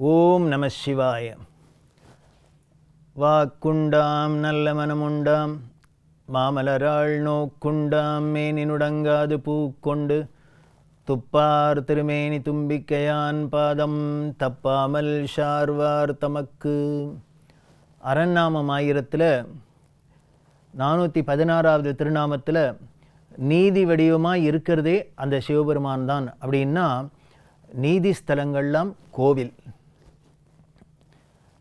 ஓம் நம சிவாய. வாக்குண்டாம் நல்ல மனமுண்டாம் மாமலராள் நோக்குண்டாம் மேனினுடங்காது பூக்கொண்டு துப்பார் திருமேனி தும்பிக்கையான் பாதம் தப்பாமல் ஷார்வார் தமக்கு. அரண்நாமம் 1000 416வது திருநாமத்தில் நீதி வடிவமாக இருக்கிறதே அந்த சிவபெருமான் தான். அப்படின்னா நீதி ஸ்தலங்கள்லாம் கோவில்.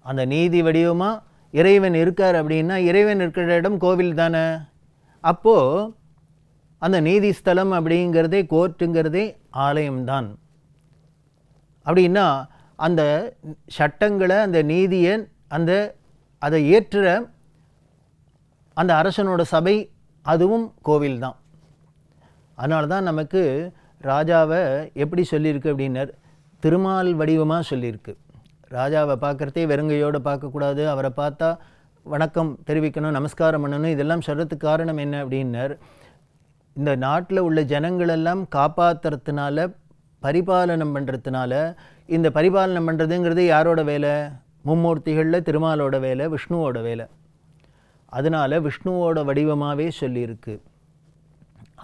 அந்த நீதி வடிவமாக இறைவன் இருக்கார் அப்படின்னா இறைவன் இருக்கிற இடம் கோவில் தானே. அப்போது அந்த நீதி ஸ்தலம் அப்படிங்கிறதே கோர்ட்டுங்கிறதே ஆலயம்தான். அப்படின்னா அந்த சட்டங்களை அந்த நீதியை அதை ஏற்றுற அந்த அரசனோட சபை அதுவும் கோவில் தான். அதனால தான் நமக்கு ராஜாவை எப்படி சொல்லியிருக்கு அப்படின்னர், திருமால் வடிவமாக சொல்லியிருக்கு. ராஜாவை பார்க்குறதே வெறுங்கையோடு பார்க்கக்கூடாது, அவரை பார்த்தா வணக்கம் தெரிவிக்கணும், நமஸ்காரம் பண்ணணும். இதெல்லாம் சொல்கிறதுக்கு காரணம் என்ன அப்படின்னர், இந்த நாட்டில் உள்ள ஜனங்களெல்லாம் காப்பாற்றுறதுனால பரிபாலனம் பண்ணுறதுனால, இந்த பரிபாலனம் பண்ணுறதுங்கிறது யாரோட வேலை? மும்மூர்த்திகளில் திருமாலோட வேலை, விஷ்ணுவோட வேலை. அதனால் விஷ்ணுவோட வடிவமாகவே சொல்லியிருக்கு.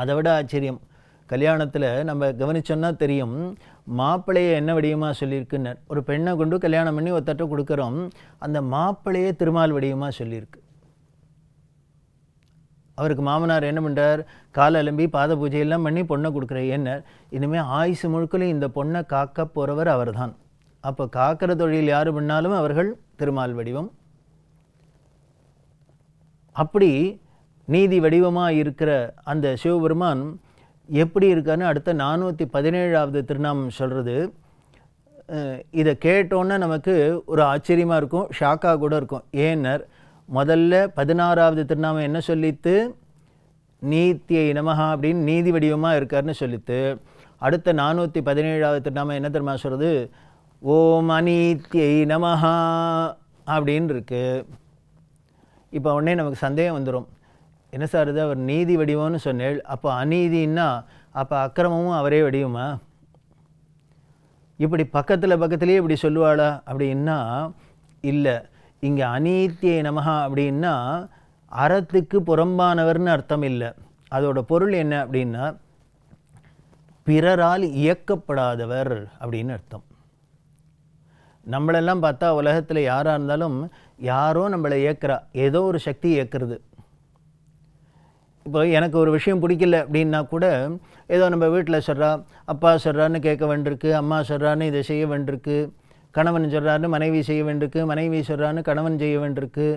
அதை விட ஆச்சரியம், கல்யாணத்தில் நம்ம கவனிச்சோன்னா தெரியும், மாப்பிள்ளையை என்ன வடிவமாக சொல்லியிருக்குன்னு. ஒரு பெண்ணை கொண்டு கல்யாணம் பண்ணி ஒருத்தட்ட கொடுக்குறோம், அந்த மாப்பிள்ளையே திருமால் வடிவமாக சொல்லியிருக்கு. அவருக்கு மாமனார் என்ன பண்ணுறார், காலை அலம்பி பாத பூஜையெல்லாம் பண்ணி பொண்ணை கொடுக்குற. என்ன இனிமேல் ஆயுசு முழுக்கலும் இந்த பொண்ணை காக்க போகிறவர் அவர் தான். அப்போ காக்கிற தொழில் யார் பண்ணாலும் அவர்கள் திருமால் வடிவம். அப்படி நீதி வடிவமாக இருக்கிற அந்த சிவபெருமான் எப்படி இருக்கான்னு அடுத்த 417வது திருநாமம் சொல்கிறது. இதை கேட்டோன்னே நமக்கு ஒரு ஆச்சரியமாக இருக்கும், ஷாக்காக கூட இருக்கும். ஏன்னர் முதல்ல 16வது திருநாமம் என்ன சொல்லித்து, நீத்தியை நமஹா அப்படின்னு நீதி வடிவமாக இருக்காருன்னு சொல்லித்து. அடுத்த 417வது திருநாமம் என்ன தெரியுமா சொல்கிறது, ஓம் அநீத்தியை நமஹா அப்படின்னு இருக்கு. இப்போ உடனே நமக்கு சந்தேகம் வந்துடும், என்ன சார் இது அவர் நீதி வடிவம்னு சொன்னேள், அப்போ அநீதின்னா அப்போ அக்கிரமமும் அவரே வடிவமா? இப்படி பக்கத்துலேயே இப்படி சொல்லுவாளா அப்படின்னா இல்லை. இங்கே அநீத்தியை நமஹா அப்படின்னா அறத்துக்கு புறம்பானவர்னு அர்த்தம் இல்லை. அதோட பொருள் என்ன அப்படின்னா பிறரால் இயக்கப்படாதவர் அப்படின்னு அர்த்தம். நம்மளெல்லாம் பார்த்தா உலகத்தில் யாராக இருந்தாலும் யாரோ நம்மளை இயக்கிறா, ஏதோ ஒரு சக்தி இயக்கிறது. இப்போ எனக்கு ஒரு விஷயம் பிடிக்கல அப்படின்னா கூட ஏதோ நம்ம வீட்டில் சொல்கிறா, அப்பா சொல்கிறான்னு கேட்க வேண்டியிருக்கு, அம்மா சொல்கிறான்னு இதை செய்ய வேண்டியிருக்கு, கணவன் சொல்கிறான்னு மனைவி செய்ய வேண்டியிருக்கு, மனைவி சொல்கிறான்னு கணவன் செய்ய வேண்டியிருக்கு.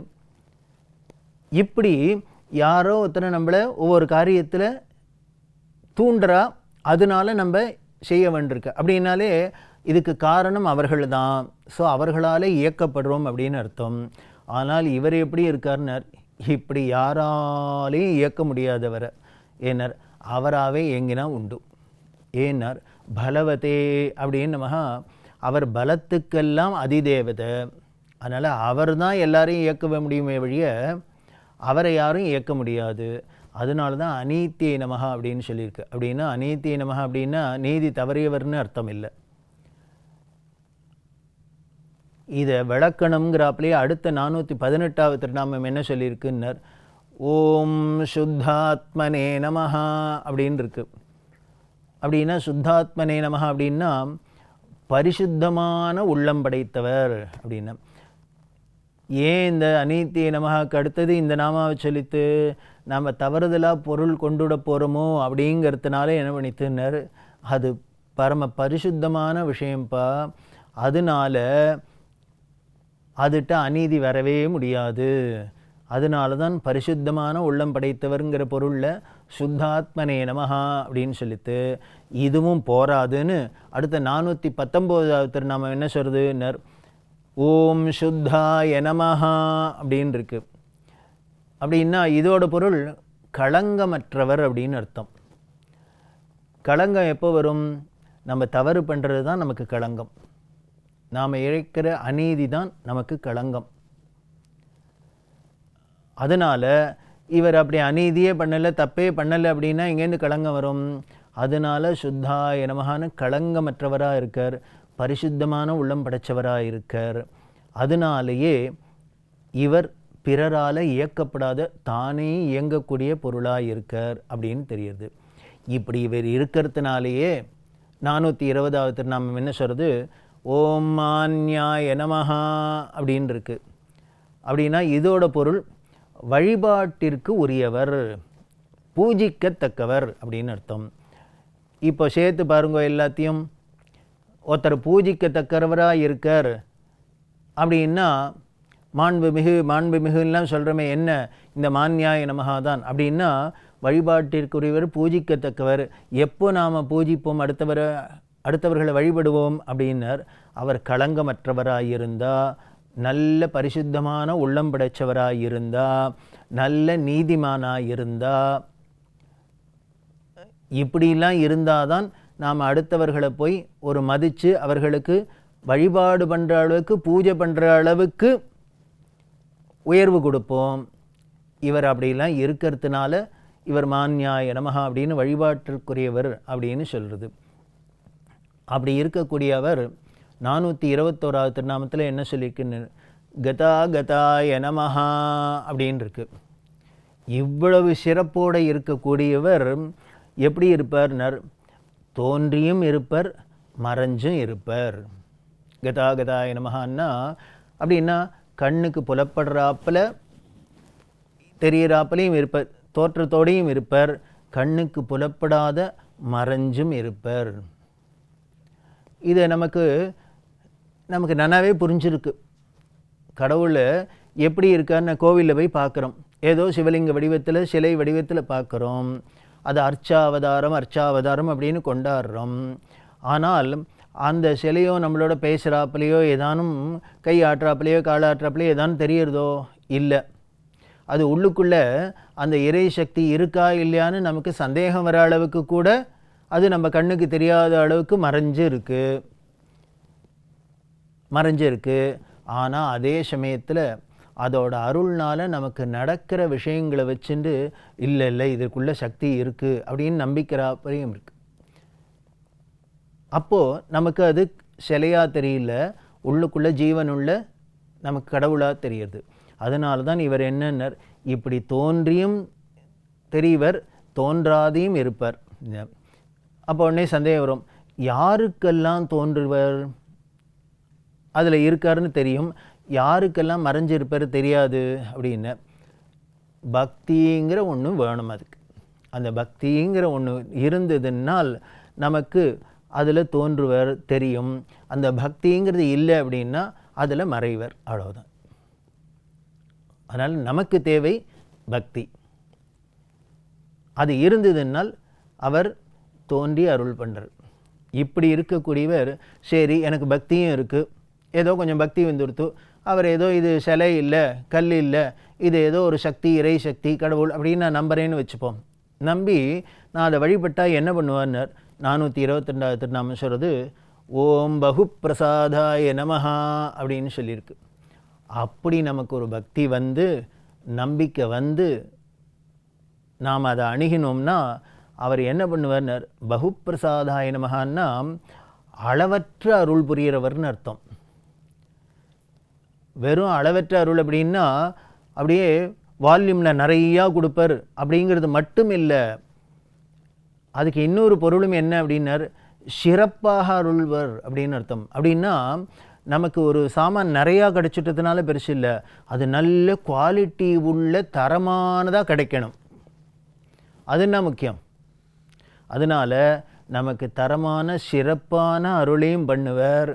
இப்படி யாரோ ஒருத்தனை நம்மளை ஒவ்வொரு காரியத்தில் தூண்டுறா, அதனால நம்ம செய்ய வேண்டியிருக்கு. அப்படின்னாலே இதுக்கு காரணம் அவர்கள் தான். ஸோ அவர்களால் இயக்கப்படுறோம் அப்படின்னு அர்த்தம். ஆனால் இவர் எப்படி இருக்கார்னர், இப்படி யாராலையும் இயக்க முடியாதவர். ஏனர் அவராகவே இயங்கினா உண்டு. ஏனர் பலவதே அப்படின்னு நமகா, அவர் பலத்துக்கெல்லாம் அதிதேவதை. அதனால் அவர் தான் எல்லாரையும் இயக்க முடியுமே வழிய அவரை யாரும் இயக்க முடியாது. அதனால தான் அநீத்தியை நமகா அப்படின்னு சொல்லியிருக்கு. அப்படின்னா அநீத்தியை நமகா அப்படின்னா நீதி தவறியவர்னு அர்த்தம் இல்லை. இதை விளக்கணுங்கிறாப்லேயே அடுத்த 418வது திருநாமம் என்ன சொல்லியிருக்குன்னர், ஓம் சுத்தாத்மனே நமஹா அப்படின்னு இருக்கு. அப்படின்னா சுத்தாத்மனே நமஹா அப்படின்னா பரிசுத்தமான உள்ளம் படைத்தவர் அப்படின்னா. ஏன் இந்த அநீத்தியை நமகாக்கு அடுத்தது இந்த நாமாவை சொல்லித்து நாம் தவறுதலாக பொருள் கொண்டுட போகிறோமோ அப்படிங்கிறதுனால என்ன பண்ணித்துனர், அது பரம பரிசுத்தமான விஷயம்ப்பா, அதனால அதுகிட்ட அநீதி வரவே முடியாது. அதனால தான் பரிசுத்தமான உள்ளம் படைத்தவர்ங்கிற பொருளில் சுத்தாத்மனே நமஹா அப்படின்னு சொல்லித்து. இதுவும் போராதுன்னு அடுத்த 419வது திருநாமம் என்ன சொல்கிறதுன்னர், ஓம் சுத்தாய நமஹா அப்படின்னு இருக்கு. அப்படின்னா இதோட பொருள் களங்கமற்றவர் அப்படின்னு அர்த்தம். களங்கம் எப்போ வரும், நம்ம தவறு பண்ணுறது தான் நமக்கு களங்கம். நாம் இழைக்கிற அநீதி தான் நமக்கு களங்கம். அதனால் இவர் அப்படி அநீதியே பண்ணலை, தப்பே பண்ணலை அப்படின்னா இங்கேருந்து களங்கம் வரும். அதனால் சுத்தாய நமஹான்னு களங்கமற்றவராக இருக்கார். பரிசுத்தமான உள்ளம் படைத்தவராக இருக்கார். அதனாலேயே இவர் பிறரால் இயக்கப்படாத தானே இயங்கக்கூடிய பொருளாக இருக்கார் அப்படின்னு தெரியுது. இப்படி இவர் இருக்கிறதுனாலேயே 420வது திருநாமம் என்ன சொல்கிறது? ஓம் மான்யாய நமஹா அப்படின்னு இருக்கு. அப்படின்னா இதோட பொருள் வழிபாட்டிற்கு உரியவர், பூஜிக்கத்தக்கவர் அப்படின்னு அர்த்தம். இப்போ சேர்த்து பாருங்க, எல்லாத்தையும் ஒருத்தர் பூஜிக்கத்தக்கவராக இருக்கார் அப்படின்னா மாண்புமிகுலாம் சொல்கிறோமே, என்ன இந்த மான்யாய நமஹா தான். அப்படின்னா வழிபாட்டிற்குரியவர், பூஜிக்கத்தக்கவர். எப்போ நாம் பூஜிப்போம், அடுத்தவர்களை வழிபடுவோம் அப்படின்னர் அவர் களங்கமற்றவராக இருந்தால், நல்ல பரிசுத்தமான உள்ளம் படைத்தவராக இருந்தால், நல்ல நீதிமானாக இருந்தால், இப்படிலாம் இருந்தால் தான் நாம் அடுத்தவர்களை போய் ஒரு மதித்து அவர்களுக்கு வழிபாடு பண்ணுற அளவுக்கு, பூஜை பண்ணுற அளவுக்கு உயர்வு கொடுப்போம். இவர் அப்படிலாம் இருக்கிறதுனால இவர் மான்யாய நமஹா அப்படின்னு வழிபாட்டிற்குரியவர் அப்படின்னு சொல்கிறது. அப்படி இருக்கக்கூடிய அவர் 421வது திருநாமத்தில் என்ன சொல்லியிருக்கு? கதா கதாய நமஹா அப்படின்னு இருக்கு. இவ்வளவு சிறப்போடு இருக்கக்கூடியவர் எப்படி இருப்பார்னர்? தோன்றியும் இருப்பர், மறைஞ்சும் இருப்பர். கதா கதாய நமஹான்னா அப்படின்னா கண்ணுக்கு புலப்படுறாப்பில் தெரிகிறாப்பிலையும் இருப்பர், தோற்றத்தோடையும் இருப்பர், கண்ணுக்கு புலப்படாத மறைஞ்சும் இருப்பர். இது நமக்கு நன்னாவே புரிஞ்சிருக்கு. கடவுள் எப்படி இருக்கான்னு கோவிலில் போய் பார்க்குறோம். ஏதோ சிவலிங்க வடிவத்தில், சிலை வடிவத்தில் பார்க்குறோம். அது அர்ச்சாவதாரம் அப்படின்னு கொண்டாடுறோம். ஆனால் அந்த சிலையோ நம்மளோட பேசுகிறாப்பிலையோ, ஏதானும் கை ஆட்டுறாப்பிலையோ கால் ஆட்டுறாப்பிலையோ ஏதானும் தெரியறதோ இல்லை. அது உள்ளுக்குள்ளே அந்த இறை சக்தி இருக்கா இல்லையான்னு நமக்கு சந்தேகம் வர அளவுக்கு கூட அது நம்ம கண்ணுக்கு தெரியாத அளவுக்கு மறைஞ்சிருக்கு. ஆனால் அதே சமயத்தில் அதோட அருள்னால் நமக்கு நடக்கிற விஷயங்களை வச்சுட்டு இல்லை இதுக்குள்ளே சக்தி இருக்குது அப்படின்னு நம்பிக்கிறாப்பையும் இருக்குது. அப்போது நமக்கு அது சிலையாக தெரியல, உள்ளுக்குள்ளே ஜீவனுள்ள நமக்கு கடவுளாக தெரியுது. அதனால தான் இவர் என்னன்னர், இப்படி தோன்றியும் தெரியவர், தோன்றாதையும் இருப்பர். அப்போ உடனே சந்தேகம் வரும், யாருக்கெல்லாம் தோன்றுவர் அதில் இருக்காருன்னு தெரியும், யாருக்கெல்லாம் மறைஞ்சிருப்பார் தெரியாது அப்படின்னு. பக்திங்கிற ஒன்று வேணும். அதுக்கு அந்த பக்திங்கிற ஒன்று இருந்ததுனால் நமக்கு அதில் தோன்றுவர் தெரியும். அந்த பக்திங்கிறது இல்லை அப்படின்னா அதில் மறைவர், அவ்வளோதான். அதனால் நமக்கு தேவை பக்தி. அது இருந்ததுனால் அவர் தோன்றி அருள் பண்ணுறார். இப்படி இருக்கக்கூடியவர் சரி எனக்கு பக்தியும் இருக்குது, ஏதோ கொஞ்சம் பக்தி வந்துடுத்து, அவர் ஏதோ இது சிலை இல்லை, கல் இல்லை, இது ஏதோ ஒரு சக்தி, இறை சக்தி, கடவுள் அப்படின்னு நான் நம்புறேன்னு வச்சுப்போம். நம்பி நான் அதை வழிபட்டால் என்ன பண்ணுவார்னர் 422வது திருநாமம் சொல்கிறது ஓம் பகு பிரசாதாய நமஹா அப்படின்னு சொல்லியிருக்கு. அப்படி நமக்கு ஒரு பக்தி வந்து, நம்பிக்கை வந்து நாம் அதை அணுகினோம்னா அவர் என்ன பண்ணுவார்னர், பகுப்பிரசாதாய நமஹான்னா அளவற்ற அருள் புரிகிறவர்னு அர்த்தம். வெறும் அளவற்ற அருள் அப்படின்னா அப்படியே வால்யூமில் நிறையா கொடுப்பர் அப்படிங்கிறது மட்டும் இல்லை. அதுக்கு இன்னொரு பொருளும் என்ன அப்படின்னர், சிறப்பாக அருள்வர் அப்படின்னு அர்த்தம். அப்படின்னா நமக்கு ஒரு சாமான் நிறையா கிடைச்சிட்டதுனால பெருசு இல்லை, அது நல்ல குவாலிட்டி உள்ள தரமானதாக கிடைக்கணும், அதுன்னா முக்கியம். அதனால் நமக்கு தரமான சிறப்பான அருளையும் பண்ணுவர்,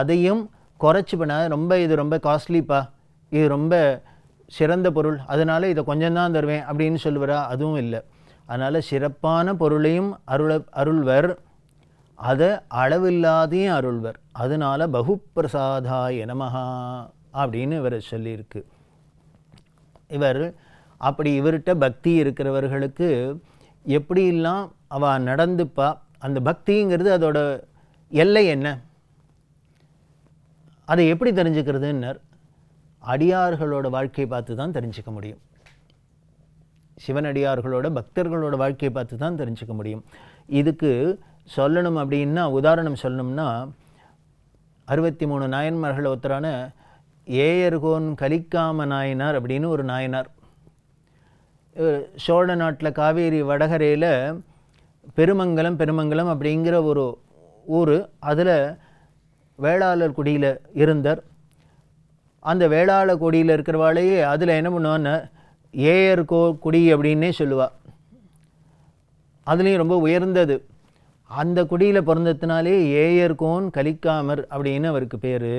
அதையும் குறைச்சி பண்ண இது ரொம்ப காஸ்ட்லிப்பா, இது ரொம்ப சிறந்த பொருள், அதனால் இதை கொஞ்சம்தான் தருவேன் அப்படின்னு சொல்லுவாரா, அதுவும் இல்லை. அதனால் சிறப்பான பொருளையும் அருள்வர், அதை அளவில்லாதையும் அருள்வர். அதனால் பகுப்பிரசாதாய நமஹா அப்படின்னு இவர் சொல்லியிருக்கு. இவர் அப்படி இவர்கிட்ட பக்தி இருக்கிறவர்களுக்கு எப்படிலாம் அவள் நடந்துப்பா, அந்த பக்திங்கிறது அதோட எல்லை என்ன, அதை எப்படி தெரிஞ்சுக்கிறதுன்னர் அடியார்களோட வாழ்க்கையை பார்த்து தான் தெரிஞ்சுக்க முடியும். சிவனடியார்களோட பக்தர்களோட வாழ்க்கையை பார்த்து தான் தெரிஞ்சுக்க முடியும். இதுக்கு சொல்லணும் அப்படின்னா, உதாரணம் சொல்லணும்னா, 63 நாயன்மார்கள் ஒருத்தரான ஏயர்கோன் கலிக்காம நாயனார் அப்படின்னு ஒரு நாயனார். சோழ நாட்டில் காவேரி வடகரையில் பெருமங்கலம் அப்படிங்கிற ஒரு ஊர், அதில் வேளாளர் குடியில் இருந்தார். அந்த வேளாளர் குடியில் இருக்கிறவாளையே அதில் என்ன பண்ணுவான்னு ஏயர்கோ குடி அப்படின்னே சொல்லுவாள். அதுலேயும் ரொம்ப உயர்ந்தது. அந்த குடியில் பிறந்ததுனாலே ஏயர்கோன் கலிக்காமர் அப்படின்னு அவருக்கு பேர்.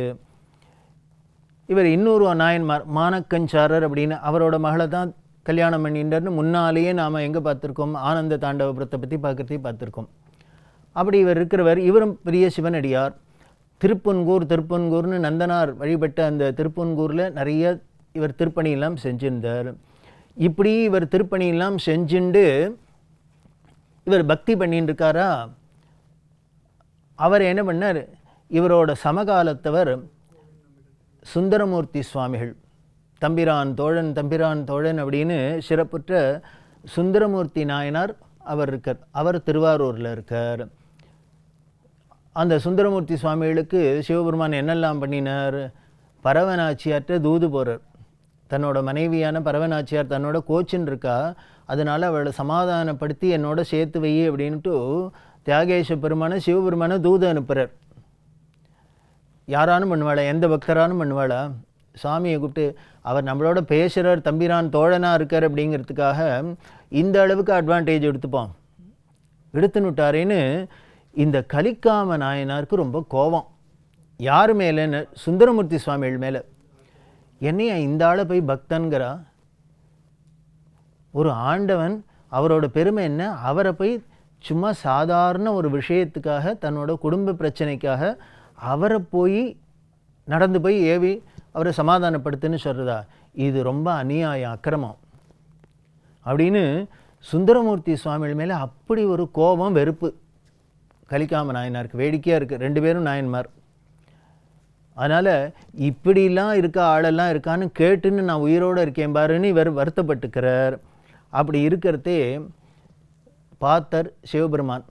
இவர் இன்னொரு நாயன்மார் மானக்கஞ்சாரர் அப்படின்னு அவரோட மகளை தான் கல்யாணம் பண்ணிட்டார்னு முன்னாலேயே நாம் எங்கே பார்த்துருக்கோம், ஆனந்த தாண்டவபுரத்தை பற்றி பார்த்துருக்கோம். அப்படி இவர் இருக்கிறவர். இவரும் பெரிய சிவனடியார். திருப்பன்கூர்னு நந்தனார் வழிபட்ட அந்த திருப்பன்கூரில் நிறைய இவர் திருப்பணியெல்லாம் செஞ்சிருந்தார். இப்படி இவர் திருப்பணியெல்லாம் செஞ்சுண்டு இவர் பக்தி பண்ணின்னு இருக்காரா. அவர் என்ன பண்ணார், இவரோட சமகாலத்தவர் சுந்தரமூர்த்தி சுவாமிகள், தம்பிரான் தோழன் அப்படின்னு சிறப்புற்ற சுந்தரமூர்த்தி நாயனார் அவர் இருக்கார். அவர் திருவாரூரில் இருக்கார். அந்த சுந்தரமூர்த்தி சுவாமிகளுக்கு சிவபெருமான் என்னெல்லாம் பண்ணினார், பரவநாச்சியார்கிட்ட தூது போகிறார். தன்னோட மனைவியான பரவநாச்சியார் தன்னோட கோச்சின்னு இருக்கா, அதனால் அவளை சமாதானப்படுத்தி என்னோட சேர்த்து வை அப்படின்ட்டு தியாகேஷ பெருமான சிவபெருமான தூது அனுப்புகிறார். யாரானும் பண்ணுவாளா, எந்த பக்தரானும் பண்ணுவாளா? சாமியை கூப்பிட்டு அவர் நம்மளோட பேசுகிறார், தம்பிரான் தோழனாக இருக்கார் அப்படிங்கிறதுக்காக இந்த அளவுக்கு அட்வான்டேஜ் எடுத்துன்னு விட்டாரேன்னு இந்த கலிக்காம நாயனாருக்கு ரொம்ப கோபம். யார் மேலேன்னு, சுந்தரமூர்த்தி சுவாமிகள் மேலே. என்னையா இந்த ஆளை போய் பக்தன்கிறா, ஒரு ஆண்டவன் அவரோட பெருமை என்ன, அவரை போய் சும்மா சாதாரண ஒரு விஷயத்துக்காக தன்னோட குடும்ப பிரச்சனைக்காக அவரை போய் நடந்து போய் ஏவி அவரை சமாதானப்படுத்துன்னு சொல்கிறதா, இது ரொம்ப அநியாயம், அக்கிரமம் அப்படின்னு சுந்தரமூர்த்தி சுவாமிகள் மேலே அப்படி ஒரு கோபம், வெறுப்பு கலிக்காம நாயனாருக்கு. வேடிக்கையாக இருக்குது, 2 பேரும் நாயன்மார். அதனால் இப்படிலாம் இருக்கா, ஆளெல்லாம் இருக்கான்னு கேட்டுன்னு நான் உயிரோடு இருக்கேன் பாருன்னு இவர் வருத்தப்பட்டுக்கிறார். அப்படி இருக்கிறதே பார்த்தர் சிவபெருமான்.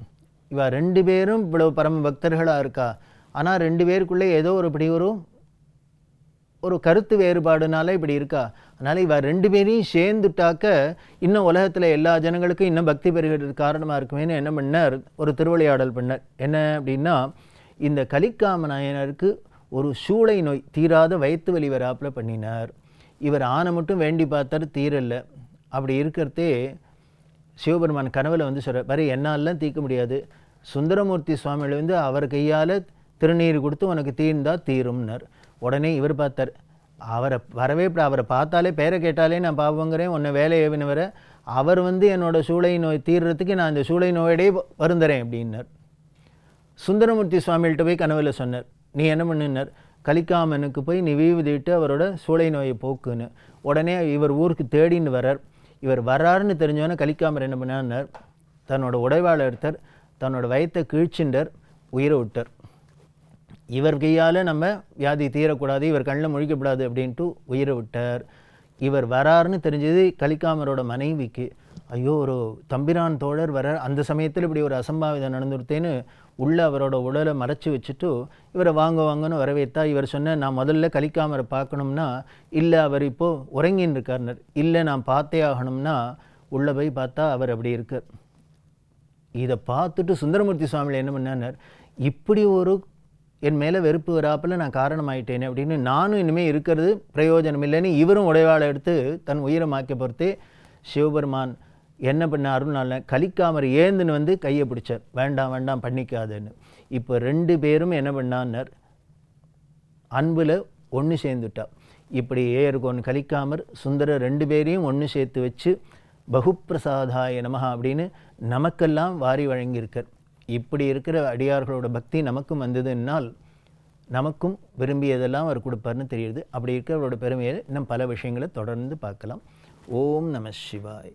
இவ 2 பேரும் இவ்வளவு பரம பக்தர்களாக இருக்கா, ஆனால் 2 பேருக்குள்ளே ஏதோ இப்படி ஒரு கருத்து வேறுபாடுனால இப்படி இருக்கா. அதனால் இவ 2 பேரையும் சேர்ந்துட்டாக்க இன்னும் உலகத்தில் எல்லா ஜனங்களுக்கும் இன்னும் பக்தி பெறுகிறதுக்கு காரணமாக இருக்குமேன்னு என்ன பண்ணார், ஒரு திருவிளையாடல் பண்ணார். என்ன அப்படின்னா, இந்த கலிக்காம நாயனருக்கு ஒரு சூளை நோய், தீராத வயிற்று வலி வராப்பில் பண்ணினார். இவர் ஆனை மட்டும் வேண்டி பார்த்தார், தீரலை. அப்படி இருக்கிறதே சிவபெருமான் கனவில் வந்து சொல்கிறார், பாரு என்னாலாம் தீர்க்க முடியாது, சுந்தரமூர்த்தி சுவாமிகள் அவர் கையால் திருநீர் கொடுத்து உனக்கு தீர்ந்தால் தீரும்னார். உடனே இவர் பார்த்தார், அவரை பார்த்தாலே பேரை கேட்டாலே நான் பாவங்கிறேன், உன்னை வேலை ஏவினவரை, அவர் என்னோட சூளை நோய் தீர்றதுக்கு நான் இந்த சூளை நோயோடே வருந்துறேன் அப்படின்னார். சுந்தரமூர்த்தி சுவாமிகள்கிட்ட போய் கனவில் சொன்னார், நீ என்ன பண்ணுன்னார், கலிக்காமனுக்கு போய் நீ வீவிதிட்டு அவரோட சூளை நோயை போக்குன்னு. உடனே இவர் ஊருக்கு தேடின்னு வரார். இவர் வராருன்னு தெரிஞ்சவொன்னே கலிக்காமர் என்ன பண்ணார், தன்னோட உடைவாளை எடுத்தார், தன்னோட வயத்தை கீழ்ச்சின்றார், உயிரை விட்டார். இவர் கையால் நம்ம வியாதி தீரக்கூடாது, இவர் கண்ணில் முழிக்கப்படாது அப்படின்ட்டு உயிரை விட்டார். இவர் வராருன்னு தெரிஞ்சது கலிக்காமரோட மனைவிக்கு. ஐயோ, ஒரு தம்பிரான் தோழர் வரார், அந்த சமயத்தில் இப்படி ஒரு அசம்பாவிதம் நடந்துருத்தேன்னு உள்ளே அவரோட உடலை மறைச்சி வச்சுட்டு இவரை வாங்கன்னு வரவேற்றா. இவர் சொன்ன, நான் முதல்ல கலிக்காமரை பார்க்கணும்னா, இல்லை அவர் இப்போது உறங்கின்னு இருக்காருனர். இல்லை நான் பார்த்தே ஆகணும்னா, உள்ளே போய் பார்த்தா அவர் அப்படி இருக்கார். இதை பார்த்துட்டு சுந்தரமூர்த்தி சுவாமிகள் என்ன பண்ணார், இப்படி ஒரு என் மேலே வெறுப்பு வராப்பில் நான் காரணமாயிட்டேனே அப்படின்னு, நானும் இனிமேல் இருக்கிறது பிரயோஜனம் இல்லைன்னு இவரும் உடைவாளை எடுத்து தன் உயிரை மாக்க பொறுத்தே சிவபெருமான் என்ன பண்ண அருள்னால கலிக்காமர் ஏந்துன்னு கையை பிடிச்சார், வேண்டாம் பண்ணிக்காதுன்னு. இப்போ 2 பேரும் என்ன பண்ணான்னர், அன்பில் ஒன்று சேர்ந்துட்டா. இப்படி ஏயர்கோன் கலிக்காமர் சுந்தர 2 பேரையும் ஒன்று சேர்த்து வச்சு பகுப்பிரசாதாய நமஹா அப்படின்னு நமக்கெல்லாம் வாரி வழங்கியிருக்கார். இப்படி இருக்கிற அடியார்களோட பக்தி நமக்கும் வந்ததுன்னால் நமக்கும் விரும்பியதெல்லாம் அவர் கொடுப்பார்னு தெரியுது. அப்படி இருக்கிறவரோட பெருமையை இன்னும் பல விஷயங்களை தொடர்ந்து பார்க்கலாம். ஓம் நம சிவாய்.